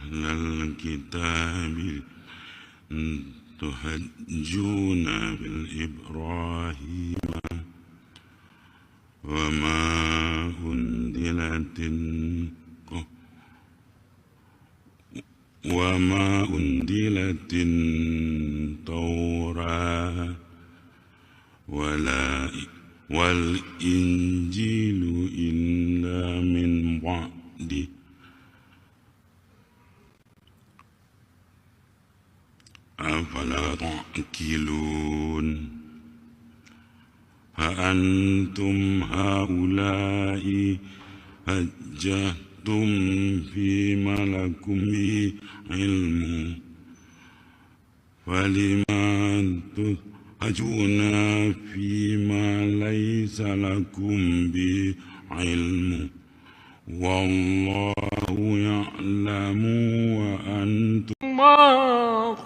ahlal kitabi tuhajjuna bil Ibrahim wa ma undilatin Taurah wal injilu illa min ba'di afala ta'qilun ha antum haula'i hajjatum fi malakum ilmu waliman tuhajuna fi ma laysa lakum bi ilmu wallahu ya'lamu wa antum ma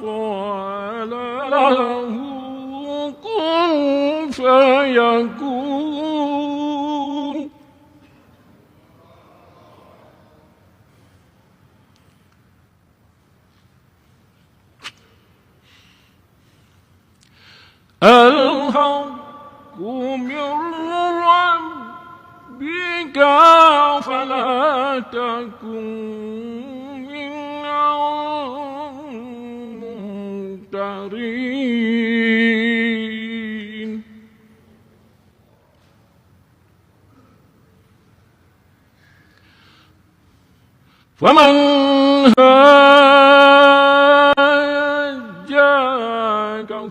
qala lahu kun fayakun. Al-haqqu min rabbika fala takun minal mumtarin. Faman hajjaka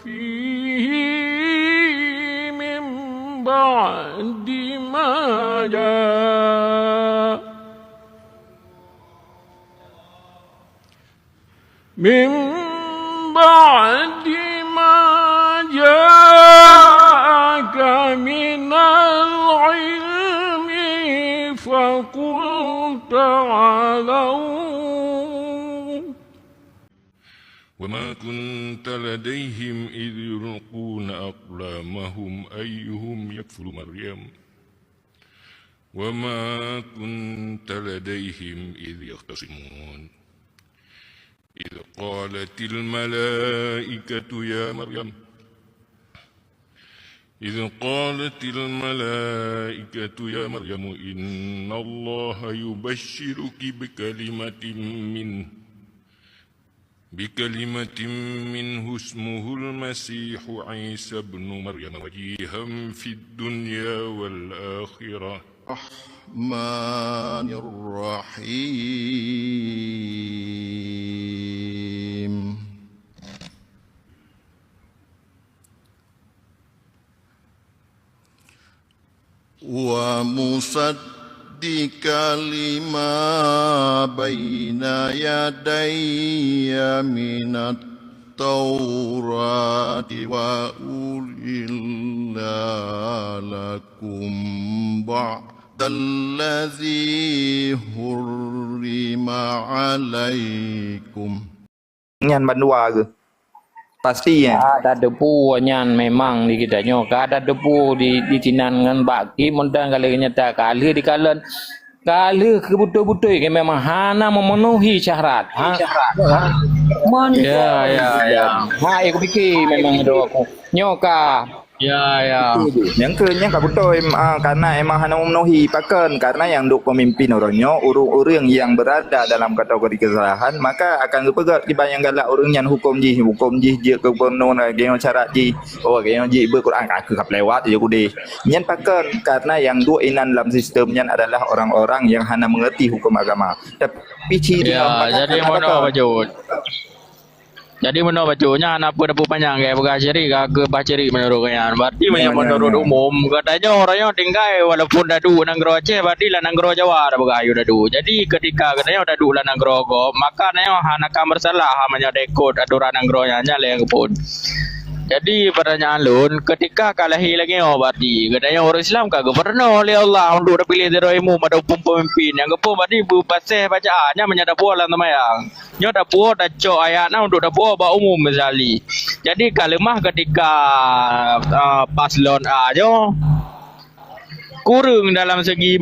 fihi min ba'di ma ja'aka minal ilmi faqul ta'alaw. وما كنت لديهم إذ يلقون أقلامهم أيهم يكفل مريم وما كنت لديهم إذ يختصمون إذ قالت الملائكة يا مريم إن الله يبشرك بكلمة منه اسمه المسيح عيسى ابن مريم وجيها في الدنيا والآخرة الرحمن الرحيم ومصدقا لما بين يدي من التوراة وأحل لكم بعد الذي حرم عليكم. Nyan bandua ke? Pasti ya. Ada debu nyan memang di kita nyoka ada debu di tinan ngan baki mundan kali nyata kali di kalan kali kebutuh-butuh ke memang hana memenuhi syarat. Ya. Aku fikir memang itu aku nyoka. Ya. Yang kenya kabutoy karena emang hanya memenuhi pakan karena yang duk pemimpin orangnya orang-orang yang berada dalam kategori kesalahan maka akan kepegat dibayang galak orang yang hukum je je ke kono geno syarat je geno je berquran ke kap lewat je kude nyen pakan karena yang duk inan dalam sistemnya adalah orang-orang yang hanya mengerti hukum agama tapi ciri jadi mana wajud. Jadi menurut bajunya anak pun dapat panjang kayak berkaciri ke baciri menurut kalian. Berarti menurut umum katanya orangnya tinggal walaupun dadu nanggro Aceh berarti lah nanggro Jawa ada bergayu dadu. Jadi ketika katanya dadu lah nanggro go maka nanya hanakan bersalah hamanya dekod aturan nanggronya nyale yang pun. Jadi pertanyaan lun ketika kalahi lagi berarti katanya orang Islam kagak pernah oleh Allah untuk pilih dirimu pada pemimpin yang kepo berarti bu pasih bacaannya menyadap bualan temayang. Nyo dapur dah cok ayatnya untuk dapur ba umum misalnya. Jadi kalimah ketika paslon A jo kurang dalam segi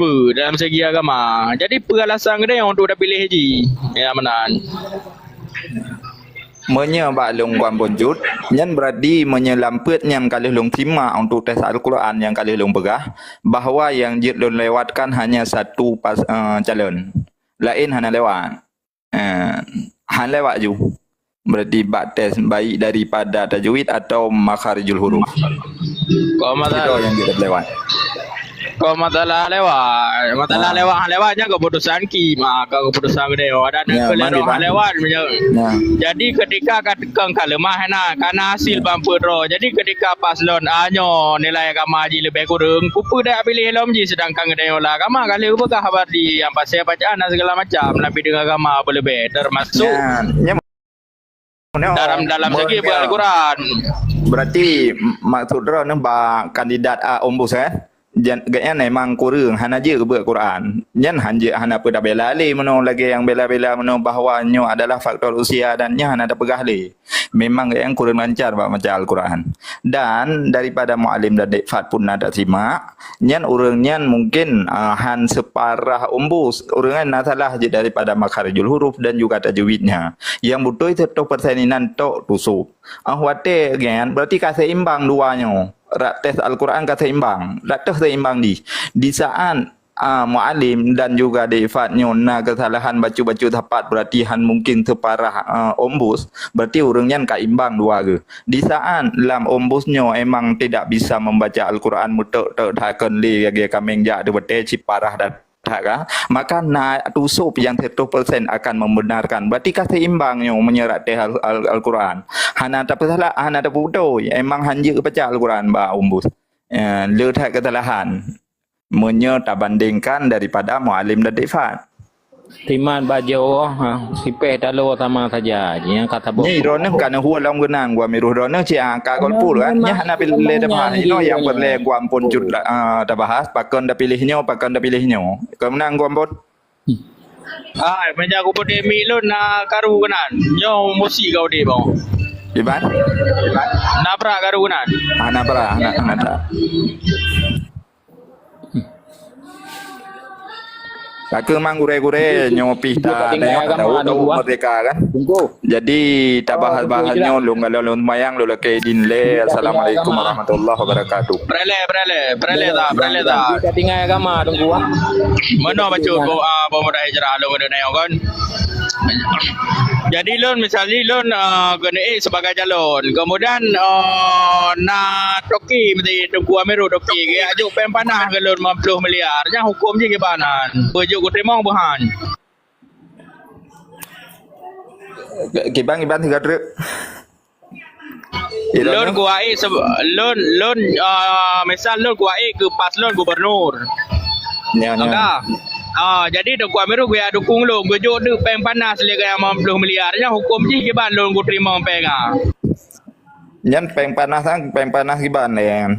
agama. Jadi peralasan dia untuk dah pilih haji. Ya menan. Menyebab long Guam Bonjut, yang berarti menyelampet yang kali long terima untuk tes Al-Quran yang kali long pegah, bahawa yang jid long lewatkan hanya satu calon. Lain hanya lewat. Han lewat je. Berarti bak tes baik daripada tajwid atau makharijul huruf. Kalau Itu masalah yang kita lewat. lewatnya keputusan kalau keputusan dia ada Ya, keliru mandi, lewat. Ya. Jadi ketika katakan kalemah karena hasil bampu draw. Jadi ketika paslon anyo nilai agama haji lebih kurang, kupu dah pilih helom ji sedangkan dia lah agama kali ubah khabar di yang pasal bacaan dan segala macam lebih dengan agama berlebih termasuk dalam segi Al-Quran. Berarti maksud dia ni kandidat ombus Gaya memang kurang hana je ke Quran. Jan hanya hana apa dah bela le meno lagi yang bela-bela meno bahawa nyo adalah faktor usia dan nya hana dah pegah le. Memang yang kurang lancar macam Al-Quran. Dan daripada muallim dan dekfat pun ada simak, nyan urangnya mungkin han separah umbus. Urangan salah je daripada makharijul huruf dan juga tajwidnya. Yang butuh itu perseninan tok tusuk. Wate gan berarti kasih imbang duanya. Tes Al-Quran kata imbang. Tes seimbang di saat muallim dan juga defatnya na kesalahan baca-baca tepat berarti han mungkin separah ombus, berarti orangnya ka imbang dua ke. Di saat lam ombusnya emang tidak bisa membaca Al-Quran mutak takkan li gaya kameng ja de bete ciparah dah maka tusuk yang 100% akan membenarkan. Berarti kata imbangnya menyerat Al-Quran. Hana tak salah, hana tak bodoh. Emang hanya baca Al-Quran ba umbus. Letak kesalahan. Tak bandingkan daripada muallim dan defat. Timan baju sipeh dalo sama saja yang kata Ni rona kana huwa lam genang gua miruh rona ci angka gol pul kan nya hana pilih dah bahas ino yang perle gua ampun jud dah bahas pakon dah pilihnya kau menang gua ampun Menjaga pandemi lu nak karu kenan. Nyo musi kau di bang. Iban Nabrak karu kenan. hana para hana tak Kakak mang gure-gure nyopi ta nengok tahu merdeka kan. Jadi tak bahas-bahasnya lu kalau lu mayang lu leke dinle. Assalamualaikum warahmatullahi wabarakatuh. Prele ta. Kita tinggal agama tunggu Mana baca pemuda hijrah lu kena nengok kan. Jadi lon misalnya lon kena sebagai calon. Kemudian nak toki mesti Tengku Ameru toki ke ajuk pen panah ke lon 50 miliar. Nya hukum je ke banan. Bejuk ku terima bahan. Kibang iban tiga truk. Lon ku ai lon misal lon ku ai ke pas lon gubernur. Ya. Jadi Tengku Ameru gue dukung lu, gue jodoh peng panas lagi yang 50 miliarnya hukum je ke ban lu gue terima peng Nyan peng panas kiban yang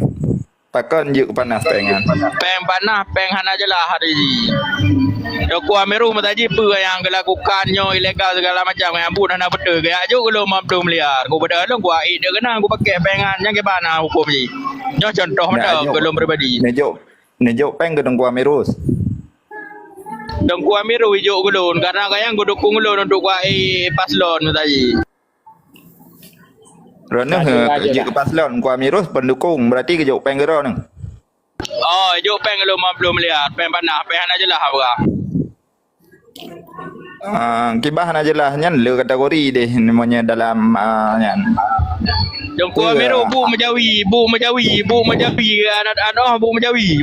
pakon juk panas pengan. Peng panas peng hana jelah hari ini. Tengku Ameru mataji apa yang dilakukannya ilegal segala macam yang pun hana betul ke ajuk lu 50 miliar. Gue pada lu gue ai dia kena gue pakai pengan yang ke bana hukum je. Nyo contoh macam belum pribadi. Nejuk peng ke Tengku Ameru. Tengku Ameru hijau gulun karena kaya gue dukung gulun untuk kuai paslon tadi. Rona ke paslon Tengku Ameru pendukung berarti ke jok peng gero nang. Hijau peng lu 50 miliar, peng panah, peng aja lah apa. Kibahan aja lah nyan le kategori deh namanya dalam nyan. Tengku Ameru bu menjawi anak bu menjawi.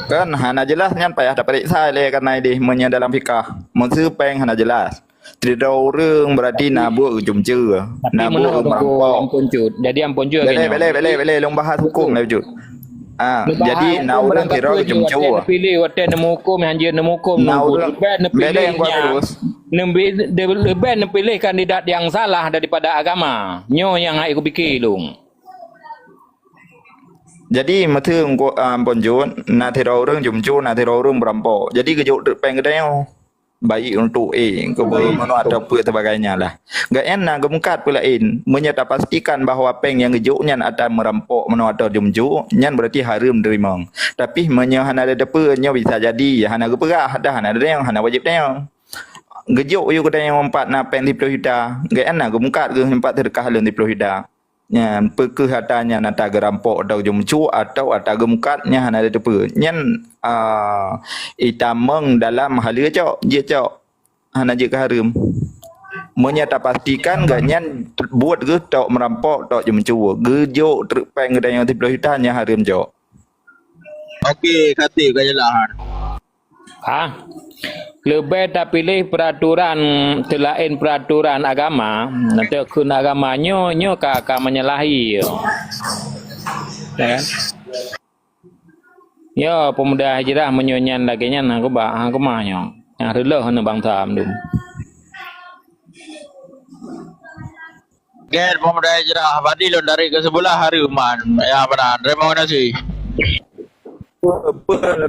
Kan hana jelas nyan payah dapat periksa le karena ini menya dalam fikah. Maksud peng hana jelas. Tidak orang berarti nabu ujung cer. Nabu merampok. Jadi ampun cut. Bele long bahas hukum lah cut. Jadi na orang kira ujung cer. Pilih hotel nemu hukum hanya nemu hukum. Na orang bele yang gua terus. Lebih pilih kandidat yang salah daripada agama. Nyo yang aku fikir long. Jadi masa bonjol na thero orang jumcu na thero orang merampok. Jadi kejuk peng kedai baik untuk ke mana atau apa sebagainya lah. Gak enak gemungkat pula menyata pastikan bahawa peng yang gejuk nyan akan merampok mana atau jumjuk nyan berarti haram terima. Tapi hana ada depa nya bisa jadi hana geperah dah hana ada yang hana wajib tanya. Gejuk you kata yang empat na peng di Florida. Gak enak gemungkat ke empat terkah di Florida. Nyan pekeh hatanya nata gerampok atau jumcu atau gemukatnya hana ada depa nyan itameng dalam hal cok je cok hana je haram menyata pastikan ganyan buat ke tok merampok tok jumcu gejuk terpeng dan yang tiblo hitanya haram cok. Okey kata kajalah. Lebih tak pilih peraturan selain peraturan agama, nanti kun agamanya nyo kakak menyalahi. Ya. Ya pemuda hijrah menyonyan lagi nya aku mahnya. Yang rela hana bangsa amdum. Gen pemuda hijrah Fadil dari ke sebelah Haruman. Ya benar. Terima kasih.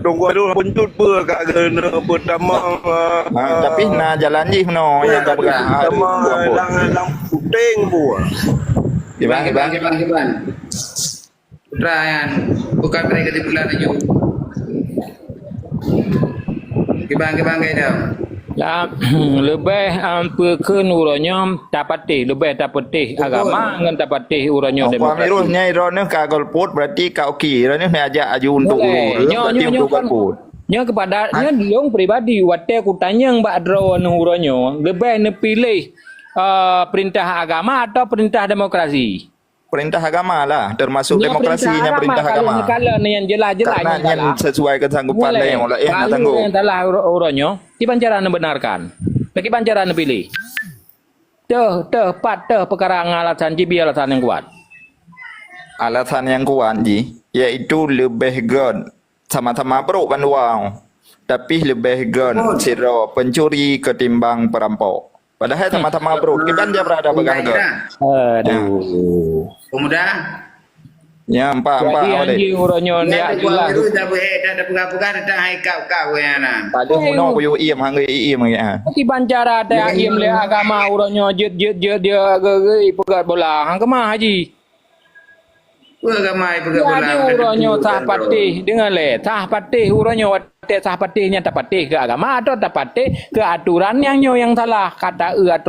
Tunggu dulu puntut pe kat kena pertama Tapi nak jalan je no yang tak berah lang puting bu. Bang Ryan bukan mereka di bulan aja. Kibang dah. Lah lebih pekeun uranya tapatih lebih tapatih agama ngan tapatih uranya demokrasi. Mirusnya irone ka golput berarti ka okey. Irone nak ajak aju untuk nyo golput. Nyo kepada nyo diong pribadi wate ku tanya mbak dro uranya lebih nepilih perintah agama atau perintah demokrasi. Perintah agama lah termasuk demokrasinya perintah agama. Kalau yang jelas-jelas karena sesuai kesanggupan yang oleh nak tangguh. Yang telah uronyo kiban cara membenarkan. Kiban cara pilih. Pat perkara alasan jibi alasan yang kuat. Alasan yang kuat ji iaitu lebih god sama-sama bro banduang. Tapi lebih god siro pencuri ketimbang perampok. Padahal sama-sama bro, kiban dia berada berharga. Aduh. Pemuda. Ya, empat Jadi anjing uronyo dia jelas. Itu dah ada pegang-pegang dah hai kau yana. Pada muno puyo iem hang iem ya. Ki bancara ada iem le agama uronyo jet dia pegat bola. Hang kemah haji. Pegamai pegat bola. Jadi uronyo sah patih dengan le. Sah patih uronyo wate sah patihnya tak patih ke agama atau tak patih ke aturan yang salah kata aturan